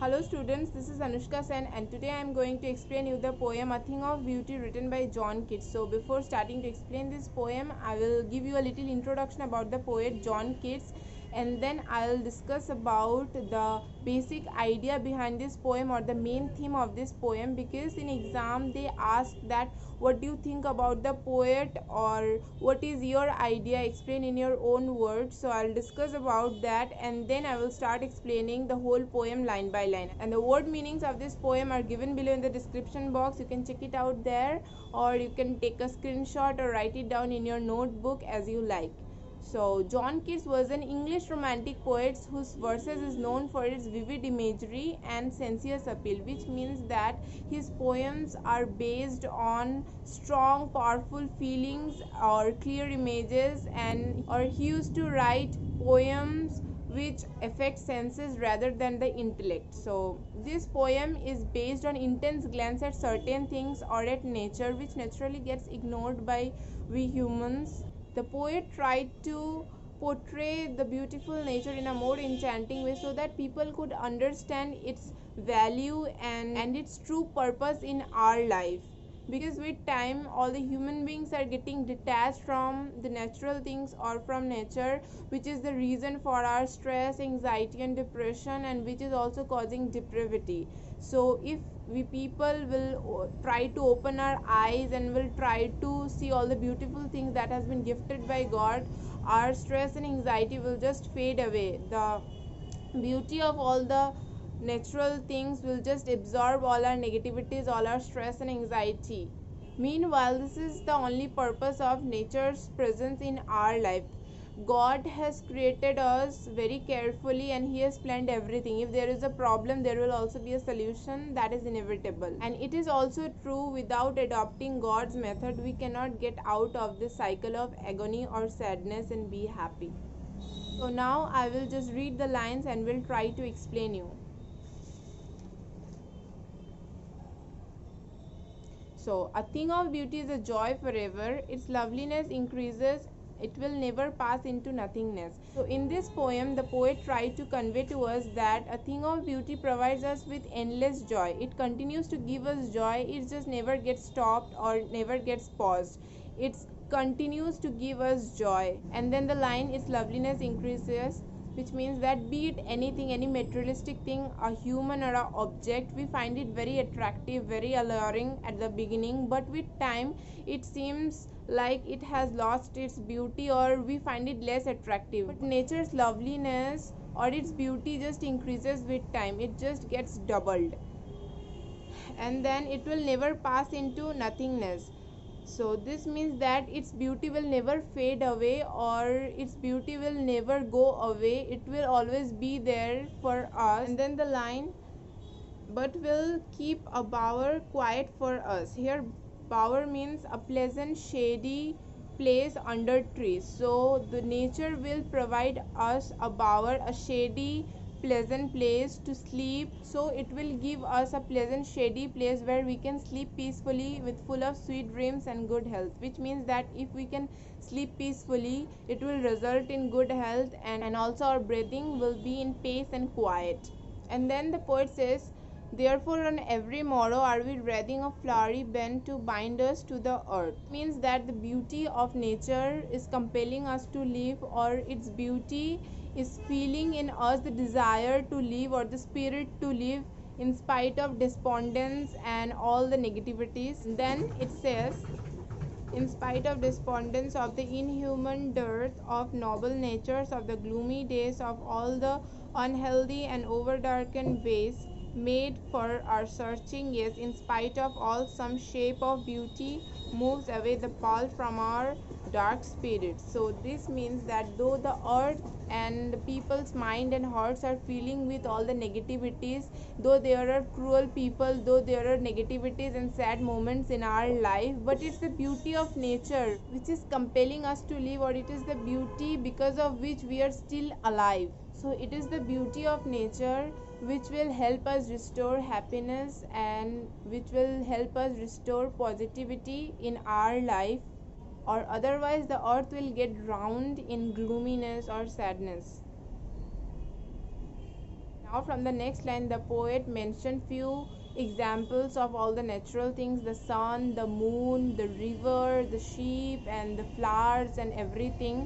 Hello students, this is Anushka Sen and today I am going to explain you the poem A Thing of Beauty written by John Keats. So before starting to explain this poem, I will give you a little introduction about the poet John Keats, and then I'll discuss about the basic idea behind this poem or the main theme of this poem, because in exam they ask that what do you think about the poet or what is your idea, explain in your own words. So I'll discuss about that and then I will start explaining the whole poem line by line, and the word meanings of this poem are given below in the description box. You can check it out there, or you can take a screenshot or write it down in your notebook as you like. So, John Keats was an English romantic poet whose verses is known for its vivid imagery and sensuous appeal, which means that his poems are based on strong, powerful feelings or clear images, and or he used to write poems which affect senses rather than the intellect. So, this poem is based on intense glance at certain things or at nature, which naturally gets ignored by we humans. The poet tried to portray the beautiful nature in a more enchanting way so that people could understand its value and its true purpose in our life. Because with time, all the human beings are getting detached from the natural things or from nature, which is the reason for our stress, anxiety, and depression, and which is also causing depravity. So, if we people will try to open our eyes and will try to see all the beautiful things that has been gifted by God, our stress and anxiety will just fade away. The beauty of all the natural things will just absorb all our negativities, all our stress and anxiety. Meanwhile, this is the only purpose of nature's presence in our life. God has created us very carefully and He has planned everything. If there is a problem, there will also be a solution. That is inevitable. And it is also true, without adopting God's method, we cannot get out of this cycle of agony or sadness and be happy. So now I will just read the lines and will try to explain you. So, a thing of beauty is a joy forever. Its loveliness increases, it will never pass into nothingness. So, in this poem, the poet tried to convey to us that a thing of beauty provides us with endless joy. It continues to give us joy, it just never gets stopped or never gets paused. It continues to give us joy. And then the line, its loveliness increases, which means that be it anything, any materialistic thing, a human or a object, we find it very attractive, very alluring at the beginning, but with time it seems like it has lost its beauty or we find it less attractive. But nature's loveliness or its beauty just increases with time, it just gets doubled, and then it will never pass into nothingness. So this means that its beauty will never fade away or its beauty will never go away. It will always be there for us. And then the line, but will keep a bower quiet for us. Here bower means a pleasant shady place under trees. So the nature will provide us a bower, a shady pleasant place to sleep. So it will give us a pleasant shady place where we can sleep peacefully with full of sweet dreams and good health, which means that if we can sleep peacefully, it will result in good health, and also our breathing will be in pace and quiet. And then the poet says, therefore, on every morrow are we wreathing a flowery bend to bind us to the earth. Means that the beauty of nature is compelling us to live, or its beauty is feeling in us the desire to live or the spirit to live in spite of despondence and all the negativities. And then it says, in spite of despondence of the inhuman dearth of noble natures, of the gloomy days, of all the unhealthy and overdarkened ways made for our searching, yes, in spite of all, some shape of beauty moves away the pall from our dark spirits. So this means that though the earth and the people's mind and hearts are feeling with all the negativities, though there are cruel people, though there are negativities and sad moments in our life, but it's the beauty of nature which is compelling us to live, or it is the beauty because of which we are still alive. So it is the beauty of nature which will help us restore happiness and which will help us restore positivity in our life, or otherwise the earth will get drowned in gloominess or sadness. Now from the next line, the poet mentioned few examples of all the natural things: the sun, the moon, the river, the sheep, and the flowers, and everything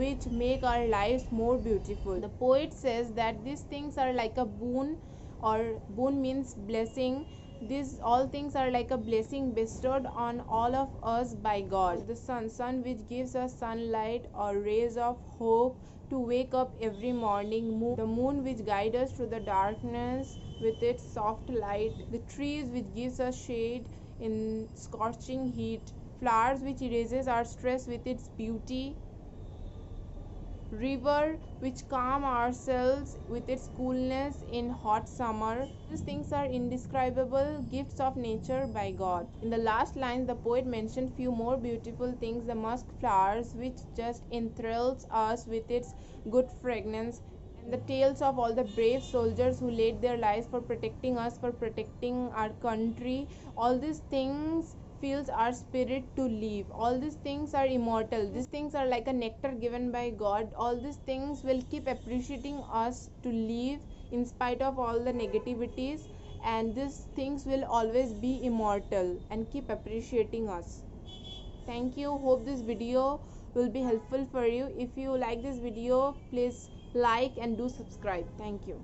which make our lives more beautiful. The poet says that these things are like a boon, or boon means blessing. These all things are like a blessing bestowed on all of us by God. The sun which gives us sunlight or rays of hope to wake up every morning. The moon which guides us through the darkness with its soft light. The trees which gives us shade in scorching heat. Flowers which erases our stress with its beauty. River which calm ourselves with its coolness in hot summer. These things are indescribable gifts of nature by God. In the last lines, the poet mentioned few more beautiful things: the musk flowers which just enthralls us with its good fragrance, and the tales of all the brave soldiers who laid their lives for protecting us, for protecting our country. All these things fills our spirit to live. All these things are immortal. These things are like a nectar given by God. All these things will keep appreciating us to live in spite of all the negativities, and these things will always be immortal and keep appreciating us. Thank you. Hope this video will be helpful for you. If you like this video, please like and do subscribe. Thank you.